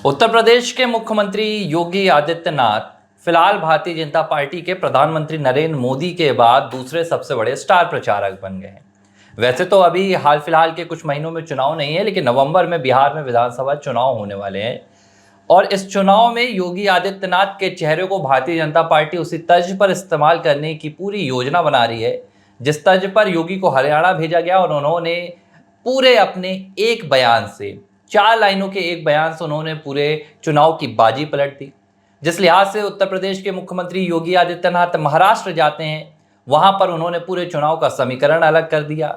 उत्तर प्रदेश के मुख्यमंत्री योगी आदित्यनाथ फिलहाल भारतीय जनता पार्टी के प्रधानमंत्री नरेंद्र मोदी के बाद दूसरे सबसे बड़े स्टार प्रचारक बन गए हैं। वैसे तो अभी हाल फिलहाल के कुछ महीनों में चुनाव नहीं है, लेकिन नवंबर में बिहार में विधानसभा चुनाव होने वाले हैं और इस चुनाव में योगी आदित्यनाथ के चेहरे को भारतीय जनता पार्टी उसी तर्ज पर इस्तेमाल करने की पूरी योजना बना रही है जिस तर्ज पर योगी को हरियाणा भेजा गया और उन्होंने पूरे अपने एक बयान से 4 लाइनों के एक बयान से उन्होंने पूरे चुनाव की बाजी पलट दी। जिस लिहाज से उत्तर प्रदेश के मुख्यमंत्री योगी आदित्यनाथ महाराष्ट्र जाते हैं, वहां पर उन्होंने पूरे चुनाव का समीकरण अलग कर दिया।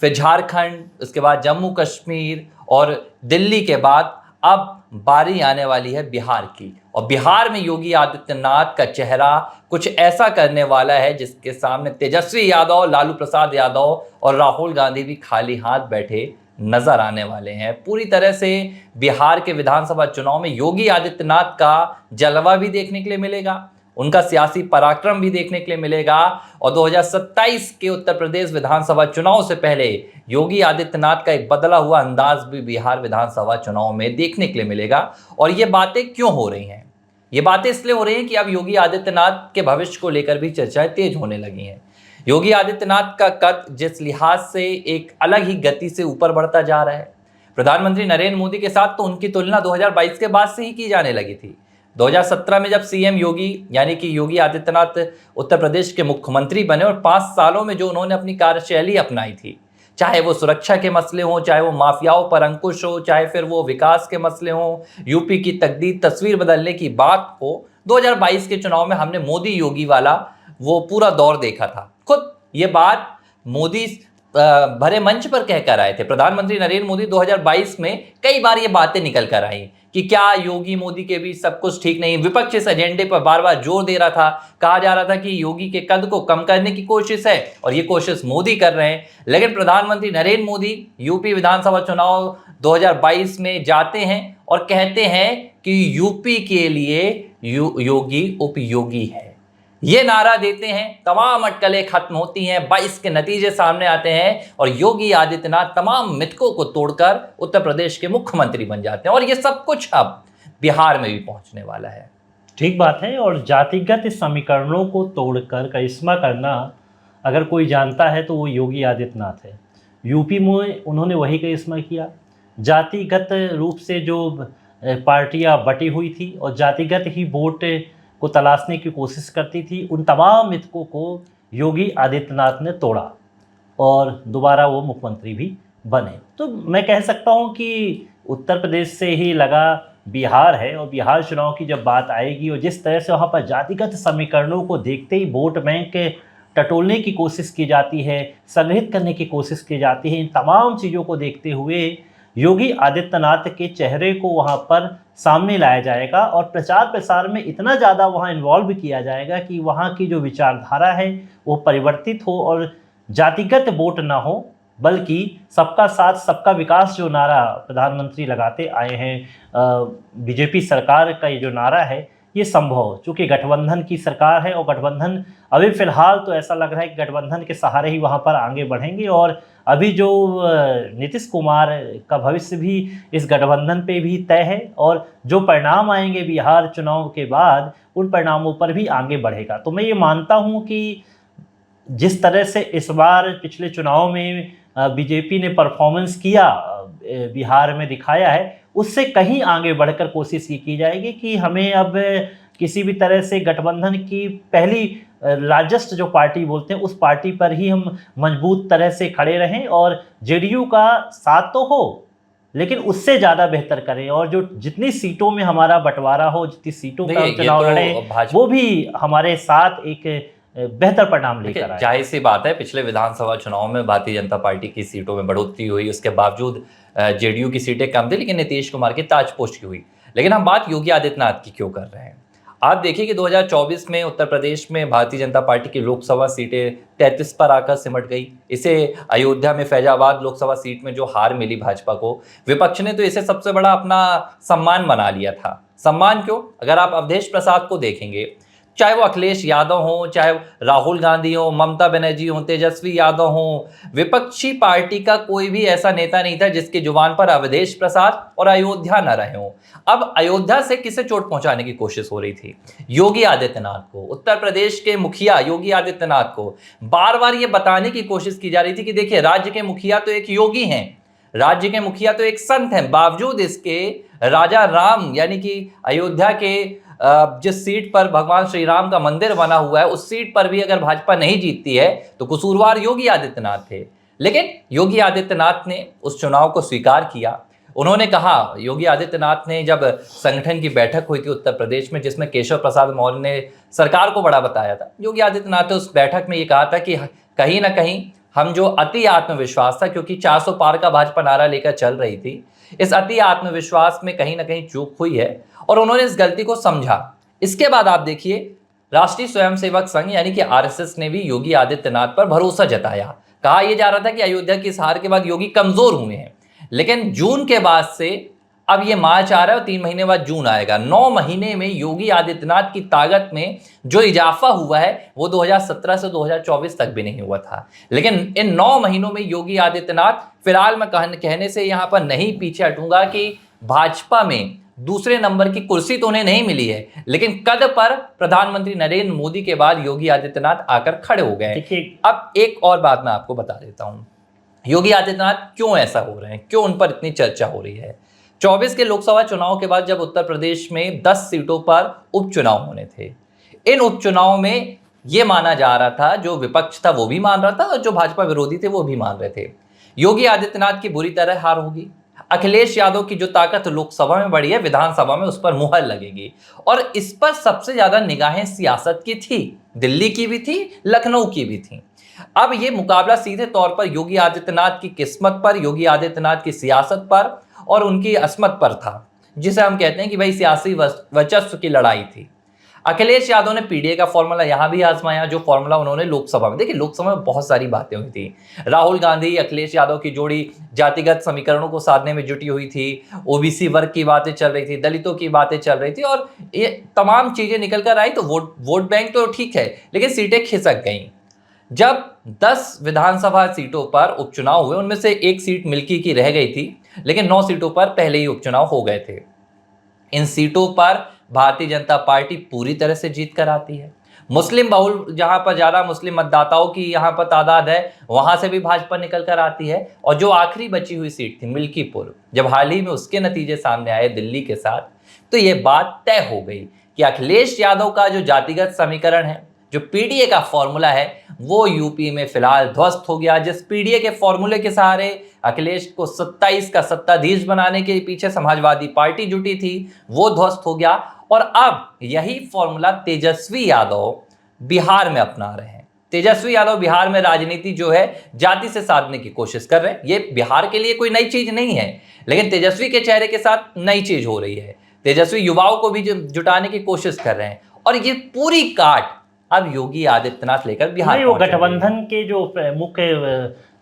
फिर झारखंड, उसके बाद जम्मू कश्मीर और दिल्ली के बाद अब बारी आने वाली है बिहार की, और बिहार में योगी आदित्यनाथ का चेहरा कुछ ऐसा करने वाला है जिसके सामने तेजस्वी यादव, लालू प्रसाद यादव और राहुल गांधी भी खाली हाथ बैठे नजर आने वाले हैं। पूरी तरह से बिहार के विधानसभा चुनाव में योगी आदित्यनाथ का जलवा भी देखने के लिए मिलेगा, उनका सियासी पराक्रम भी देखने के लिए मिलेगा और 2027 के उत्तर प्रदेश विधानसभा चुनाव से पहले योगी आदित्यनाथ का एक बदला हुआ अंदाज भी बिहार विधानसभा चुनाव में देखने के लिए मिलेगा। और ये बातें क्यों हो रही हैं? ये बातें इसलिए हो रही हैं कि अब योगी आदित्यनाथ के भविष्य को लेकर भी चर्चाएं तेज होने लगी हैं। योगी आदित्यनाथ का कद जिस लिहाज से एक अलग ही गति से ऊपर बढ़ता जा रहा है, प्रधानमंत्री नरेंद्र मोदी के साथ तो उनकी तुलना 2022 के बाद से ही की जाने लगी थी। 2017 में जब सीएम योगी यानी कि योगी आदित्यनाथ उत्तर प्रदेश के मुख्यमंत्री बने और 5 सालों में जो उन्होंने अपनी कार्यशैली अपनाई थी, चाहे वो सुरक्षा के मसले हों, चाहे वो माफियाओं पर अंकुश हो, चाहे फिर वो विकास के मसले हों, यूपी की तस्वीर बदलने की बात हो, 2022 के चुनाव में हमने मोदी योगी वाला वो पूरा दौर देखा था। खुद ये बात मोदी भरे मंच पर कहकर आए थे। प्रधानमंत्री नरेंद्र मोदी 2022 में कई बार ये बातें निकल कर आई कि क्या योगी मोदी के बीच सब कुछ ठीक नहीं। विपक्ष इस एजेंडे पर बार बार जोर दे रहा था, कहा जा रहा था कि योगी के कद को कम करने की कोशिश है और ये कोशिश मोदी कर रहे हैं। लेकिन प्रधानमंत्री नरेंद्र मोदी यूपी विधानसभा चुनाव 2022 में जाते हैं और कहते हैं कि यूपी के लिए योगी उपयोगी है। ये नारा देते हैं, तमाम अटकलें खत्म होती हैं, 22 के नतीजे सामने आते हैं और योगी आदित्यनाथ तमाम मिथकों को तोड़कर उत्तर प्रदेश के मुख्यमंत्री बन जाते हैं और ये सब कुछ अब बिहार में भी पहुंचने वाला है। ठीक बात है। और जातिगत समीकरणों को तोड़कर करिश्मा करना अगर कोई जानता है तो वो योगी आदित्यनाथ है। यूपी में उन्होंने वही करिश्मा किया। जातिगत रूप से जो पार्टियां बटी हुई थी और जातिगत ही वोट को तलाशने की कोशिश करती थी, उन तमाम मिथकों को योगी आदित्यनाथ ने तोड़ा और दोबारा वो मुख्यमंत्री भी बने। तो मैं कह सकता हूँ कि उत्तर प्रदेश से ही लगा बिहार है और बिहार चुनाव की जब बात आएगी और जिस तरह से वहाँ पर जातिगत समीकरणों को देखते ही वोट बैंक टटोलने की कोशिश की जाती है, संग्रहित करने की कोशिश की जाती है, इन तमाम चीज़ों को देखते हुए योगी आदित्यनाथ के चेहरे को वहाँ पर सामने लाया जाएगा और प्रचार प्रसार में इतना ज़्यादा वहाँ इन्वॉल्व किया जाएगा कि वहाँ की जो विचारधारा है वो परिवर्तित हो और जातिगत वोट ना हो, बल्कि सबका साथ सबका विकास जो नारा प्रधानमंत्री लगाते आए हैं, बीजेपी सरकार का ये जो नारा है ये संभव हो। चूँकि गठबंधन की सरकार है और गठबंधन अभी फ़िलहाल तो ऐसा लग रहा है कि गठबंधन के सहारे ही वहाँ पर आगे बढ़ेंगे और अभी जो नीतीश कुमार का भविष्य भी इस गठबंधन पे भी तय है और जो परिणाम आएंगे बिहार चुनाव के बाद उन परिणामों पर भी आगे बढ़ेगा। तो मैं ये मानता हूँ कि जिस तरह से इस बार पिछले चुनाव में बीजेपी ने परफॉर्मेंस किया, बिहार में दिखाया है, उससे कहीं आगे बढ़कर कोशिश की जाएगी कि हमें अब किसी भी तरह से गठबंधन की पहली लार्जेस्ट जो पार्टी बोलते हैं उस पार्टी पर ही हम मजबूत तरह से खड़े रहें और जेडीयू का साथ तो हो लेकिन उससे ज़्यादा बेहतर करें और जो जितनी सीटों में हमारा बंटवारा हो, जितनी सीटों का चुनाव लड़े, वो भी हमारे साथ एक बेहतर परिणाम लेकर आए। जाहिर सी बात है, पिछले विधानसभा चुनाव में भारतीय जनता पार्टी की सीटों में बढ़ोतरी हुई, उसके बावजूद जेडीयू की सीटें कम थी लेकिन नीतीश कुमार की ताजपोश की हुई। लेकिन हम बात योगी आदित्यनाथ की क्यों कर रहे हैं? आप देखिए कि 2024 में उत्तर प्रदेश में भारतीय जनता पार्टी की लोकसभा सीटें 33 पर आकर सिमट गई। इसे अयोध्या में फैजाबाद लोकसभा सीट में जो हार मिली भाजपा को, विपक्ष ने तो इसे सबसे बड़ा अपना सम्मान बना लिया था। सम्मान क्यों? अगर आप अवधेश प्रसाद को देखेंगे चाहे वो अखिलेश यादव हो, चाहे राहुल गांधी हो, ममता बनर्जी हो, तेजस्वी यादव हो, विपक्षी पार्टी का कोई भी ऐसा नेता नहीं था जिसकी जुबान पर अवधेश प्रसाद और अयोध्या न रहे हो। अब अयोध्या से किसे चोट पहुंचाने की कोशिश हो रही थी? योगी आदित्यनाथ को, उत्तर प्रदेश के मुखिया योगी आदित्यनाथ को बार बार ये बताने की कोशिश की जा रही थी कि देखिए, राज्य के मुखिया तो एक योगी हैं, राज्य के मुखिया तो एक संत हैं, बावजूद इसके राजा राम यानी कि अयोध्या के जिस सीट पर भगवान श्री राम का मंदिर बना हुआ है, उस सीट पर भी अगर भाजपा नहीं जीतती है तो कसूरवार योगी आदित्यनाथ थे। लेकिन योगी आदित्यनाथ ने उस चुनाव को स्वीकार किया। उन्होंने कहा, योगी आदित्यनाथ ने जब संगठन की बैठक हुई थी उत्तर प्रदेश में, जिसमें केशव प्रसाद मौर्य ने सरकार को बड़ा बताया था, योगी आदित्यनाथ ने उस बैठक में ये कहा था कि कहीं ना कहीं हम जो अति आत्मविश्वास था, क्योंकि 400 पार का भाजपा नारा लेकर चल रही थी, इस अति आत्मविश्वास में कहीं ना कहीं चूक हुई है और उन्होंने इस गलती को समझा। इसके बाद आप देखिए, राष्ट्रीय स्वयंसेवक संघ यानी कि आरएसएस ने भी योगी आदित्यनाथ पर भरोसा जताया। कहा यह जा रहा था कि अयोध्या की इस हार के बाद योगी कमजोर हुए हैं, लेकिन जून के बाद से अब ये मार्च आ रहा है और 3 महीने बाद जून आएगा, 9 महीने में योगी आदित्यनाथ की ताकत में जो इजाफा हुआ है वो 2017 से 2024 तक भी नहीं हुआ था। लेकिन इन 9 महीनों में योगी आदित्यनाथ, फिलहाल मैं कहने से यहां पर नहीं पीछे हटूंगा कि भाजपा में दूसरे नंबर की कुर्सी तो उन्हें नहीं मिली है, लेकिन कद पर प्रधानमंत्री नरेंद्र मोदी के बाद योगी आदित्यनाथ आकर खड़े हो गए। अब एक और बात मैं आपको बता देता हूं, योगी आदित्यनाथ क्यों ऐसा हो रहे हैं, क्यों उन पर इतनी चर्चा हो रही है। 24 के लोकसभा चुनाव के बाद जब उत्तर प्रदेश में 10 सीटों पर उपचुनाव होने थे, इन उपचुनाव में यह माना जा रहा था, जो विपक्ष था वो भी मान रहा था और जो भाजपा विरोधी थे वो भी मान रहे थे, योगी आदित्यनाथ की बुरी तरह हार होगी। अखिलेश यादव की जो ताकत लोकसभा में बढ़ी है, विधानसभा में उस पर मुहर लगेगी। और इस पर सबसे ज्यादा निगाहें सियासत की थी, दिल्ली की भी थी, लखनऊ की भी थी। अब ये मुकाबला सीधे तौर पर योगी आदित्यनाथ की किस्मत पर, योगी आदित्यनाथ की सियासत पर और उनकी अस्मत पर था, जिसे हम कहते हैं कि भाई सियासी वर्चस्व की लड़ाई थी। अखिलेश यादव ने पीडीए का फॉर्मूला यहां भी आजमाया, जो फॉर्मूला उन्होंने लोकसभा में, देखिए लोकसभा में बहुत सारी बातें हुई थी। राहुल गांधी अखिलेश यादव की जोड़ी जातिगत समीकरणों को साधने में जुटी हुई थी, ओबीसी वर्ग की बातें चल रही थी, दलितों की बातें चल रही थी और ये तमाम चीजें निकल कर आई। तो वोट बैंक तो ठीक है, लेकिन सीटें खिसक गई। जब 10 विधानसभा सीटों पर उपचुनाव हुए, उनमें से एक सीट मिल्की की रह गई थी, लेकिन 9 सीटों पर पहले ही उपचुनाव हो गए थे। इन सीटों पर भारतीय जनता पार्टी पूरी तरह से जीत कर आती है। मुस्लिम बहुल, जहां पर ज्यादा मुस्लिम मतदाताओं की यहां पर तादाद है, वहां से भी भाजपा निकल कर आती है। और जो आखिरी बची हुई सीट थी मिल्कीपुर, जब हाल ही में उसके नतीजे सामने आए दिल्ली के साथ, तो ये बात तय हो गई कि अखिलेश यादव का जो जातिगत समीकरण है, जो पीडीए का फॉर्मूला है, वो यूपी में फिलहाल ध्वस्त हो गया। जिस पीडीए के फॉर्मूले के सहारे अखिलेश को 27 का सत्ताधीश बनाने के पीछे समाजवादी पार्टी जुटी थी, वो ध्वस्त हो गया। और अब यही फॉर्मूला तेजस्वी यादव बिहार में अपना रहे हैं। तेजस्वी यादव बिहार में राजनीति जो है जाति से साधने की कोशिश कर रहे हैं। ये बिहार के लिए कोई नई चीज नहीं है, लेकिन तेजस्वी के चेहरे के साथ नई चीज हो रही है। तेजस्वी युवाओं को भी जुटाने की कोशिश कर रहे हैं और ये पूरी काट अब योगी आदित्यनाथ लेकर बिहार वो गठबंधन के जो मुख्य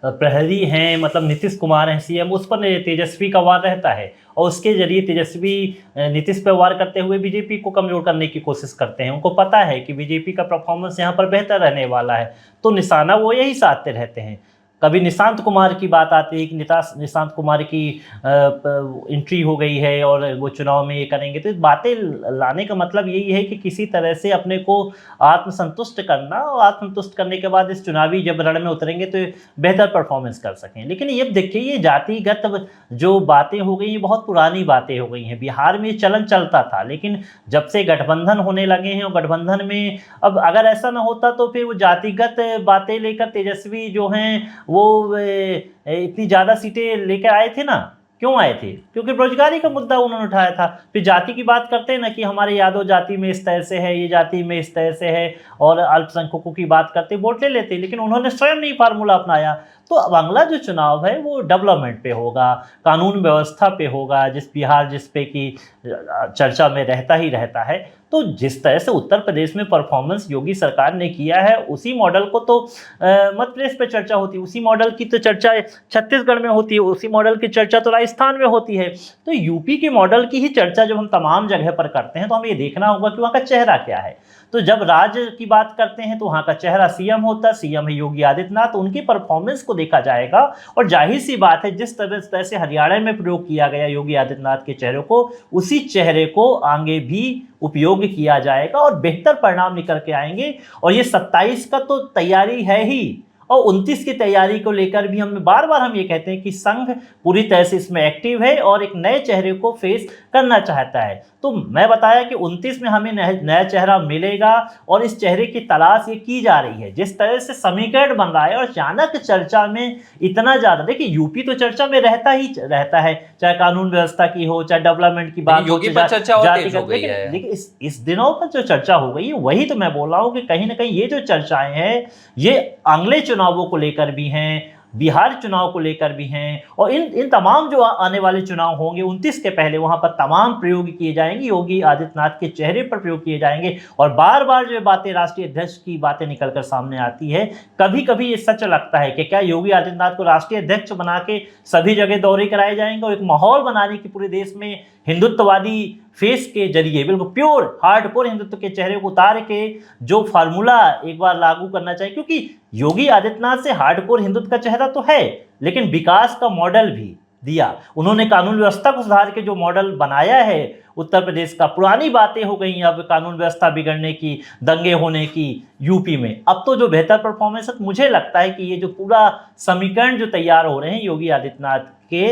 प्रहरी हैं, मतलब नीतीश कुमार हैं सीएम, उस पर तेजस्वी का वार रहता है और उसके जरिए तेजस्वी नीतीश पर वार करते हुए बीजेपी को कमजोर करने की कोशिश करते हैं। उनको पता है कि बीजेपी का परफॉर्मेंस यहाँ पर बेहतर रहने वाला है, तो निशाना वो यही साधते रहते हैं। कभी निशांत कुमार की बात आती है कि निशांत कुमार की एंट्री हो गई है और वो चुनाव में ये करेंगे, तो बातें लाने का मतलब यही है कि किसी तरह से अपने को आत्मसंतुष्ट करना, और आत्मसंतुष्ट करने के बाद इस चुनावी जब रण में उतरेंगे तो बेहतर परफॉर्मेंस कर सकें। लेकिन ये देखिए, ये जातिगत जो बातें हो गई, ये बहुत पुरानी बातें हो गई हैं। बिहार में ये चलन चलता था, लेकिन जब से गठबंधन होने लगे हैं और गठबंधन में अब अगर ऐसा ना होता तो फिर वो जातिगत बातें लेकर तेजस्वी जो हैं वो इतनी ज़्यादा सीटें लेकर आए थे ना। क्यों आए थे? क्योंकि बेरोजगारी का मुद्दा उन्होंने उठाया था। फिर जाति की बात करते हैं ना कि हमारे यादव जाति में इस तरह से है, ये जाति में इस तरह से है, और अल्पसंख्यकों की बात करते वोट ले लेते, लेकिन उन्होंने स्वयं नहीं फार्मूला अपनाया। तो अब अगला जो चुनाव है वो डेवलपमेंट पे होगा, कानून व्यवस्था पे होगा, जिस पे की चर्चा में रहता ही रहता है। तो जिस तरह से उत्तर प्रदेश में परफॉर्मेंस योगी सरकार ने किया है, उसी मॉडल को तो मध्य प्रदेश पे चर्चा होती है, उसी मॉडल की तो चर्चा छत्तीसगढ़ में होती है, उसी मॉडल की चर्चा तो राजस्थान में होती है। तो यूपी के मॉडल की ही चर्चा जब हम तमाम जगह पर करते हैं तो हमें ये देखना होगा कि वहाँ का चेहरा क्या है। तो जब राज्य की बात करते हैं तो वहाँ का चेहरा सीएम होता है, सीएम है योगी आदित्यनाथ, तो उनकी परफॉर्मेंस को देखा जाएगा। और जाहिर सी बात है जिस तरह से हरियाणा में प्रयोग किया गया योगी आदित्यनाथ के चेहरे को, उसी चेहरे को आगे भी उपयोग किया जाएगा और बेहतर परिणाम निकल के आएंगे। और ये 27 का तो तैयारी है ही, और 29 की तैयारी को लेकर भी हम बार बार हम ये कहते हैं कि संघ पूरी तरह से इसमें एक्टिव है और एक नए चेहरे को फेस करना चाहता है। तो मैं बताया कि 29 में हमें नया चेहरा मिलेगा और इस चेहरे की तलाश ये की जा रही है। जिस तरह से समीकरण बन रहा है और अचानक चर्चा में इतना ज़्यादा, देखिए यूपी तो चर्चा में रहता ही रहता है, चाहे कानून व्यवस्था की हो, चाहे डेवलपमेंट की बात हो, योगी पर चर्चा और तेज हो गई है। लेकिन इस दिनों पर जो चर्चा हो गई है वही तो मैं बोल रहा हूँ कि कहीं ना कहीं ये जो चर्चाएं हैं ये अगले चुनावों को लेकर भी हैं, बिहार चुनाव को लेकर भी हैं, और इन तमाम जो आने वाले चुनाव होंगे 29 के पहले वहां पर तमाम प्रयोग किए जाएंगे, योगी आदित्यनाथ के चेहरे पर प्रयोग किए जाएंगे। और बार बार जो बातें राष्ट्रीय अध्यक्ष की बातें निकलकर सामने आती है, कभी कभी ये सच लगता है कि क्या योगी आदित्यनाथ को राष्ट्रीय अध्यक्ष बना के सभी जगह दौरे कराए जाएंगे और एक माहौल बनाने की पूरे देश में हिंदुत्ववादी फेस के जरिए बिल्कुल प्योर हार्डकोर हिंदुत्व के चेहरे को उतार के जो फार्मूला एक बार लागू करना चाहिए। क्योंकि योगी आदित्यनाथ से हार्डकोर हिंदुत्व का चेहरा तो है, लेकिन विकास का मॉडल भी दिया उन्होंने, कानून व्यवस्था को सुधार के जो मॉडल बनाया है उत्तर प्रदेश का। पुरानी बातें हो गई अब कानून व्यवस्था बिगड़ने की, दंगे होने की यूपी में, अब तो जो बेहतर परफॉर्मेंस है, मुझे लगता है कि ये जो पूरा समीकरण जो तैयार हो रहे हैं योगी आदित्यनाथ के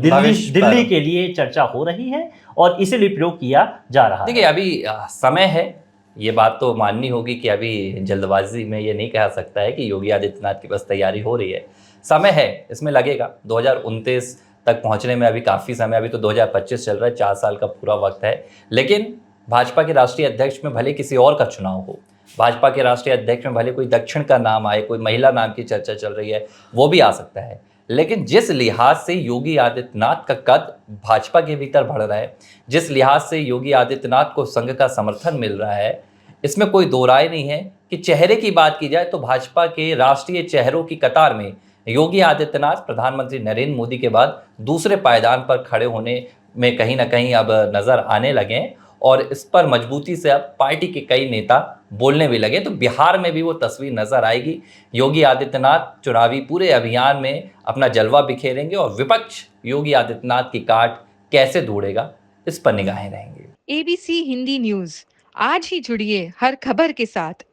दिल्ली के लिए चर्चा हो रही है और इसीलिए प्रयोग किया जा रहा है। देखिए अभी समय है, ये बात तो माननी होगी कि अभी जल्दबाजी में ये नहीं कहा सकता है कि योगी आदित्यनाथ की बस तैयारी हो रही है। समय है, इसमें लगेगा 2029 तक पहुंचने में अभी काफ़ी समय, अभी तो 2025 चल रहा है, 4 साल का पूरा वक्त है। लेकिन भाजपा के राष्ट्रीय अध्यक्ष में भले किसी और का चुनाव हो, भाजपा के राष्ट्रीय अध्यक्ष में भले कोई दक्षिण का नाम आए, कोई महिला नाम की चर्चा चल रही है, वो भी आ सकता है। लेकिन जिस लिहाज से योगी आदित्यनाथ का कद भाजपा के भीतर बढ़ रहा है, जिस लिहाज से योगी आदित्यनाथ को संघ का समर्थन मिल रहा है, इसमें कोई दो राय नहीं है कि चेहरे की बात की जाए तो भाजपा के राष्ट्रीय चेहरों की कतार में योगी आदित्यनाथ प्रधानमंत्री नरेंद्र मोदी के बाद दूसरे पायदान पर खड़े होने में कहीं ना कहीं अब नजर आने लगे हैं और इस पर मजबूती से अब पार्टी के कई नेता बोलने भी लगे। तो बिहार में भी वो तस्वीर नजर आएगी। योगी आदित्यनाथ चुनावी पूरे अभियान में अपना जलवा बिखेरेंगे और विपक्ष योगी आदित्यनाथ की काट कैसे ढूंढेगा, इस पर निगाहें रहेंगी। ABC हिंदी न्यूज, आज ही जुड़िए हर खबर के साथ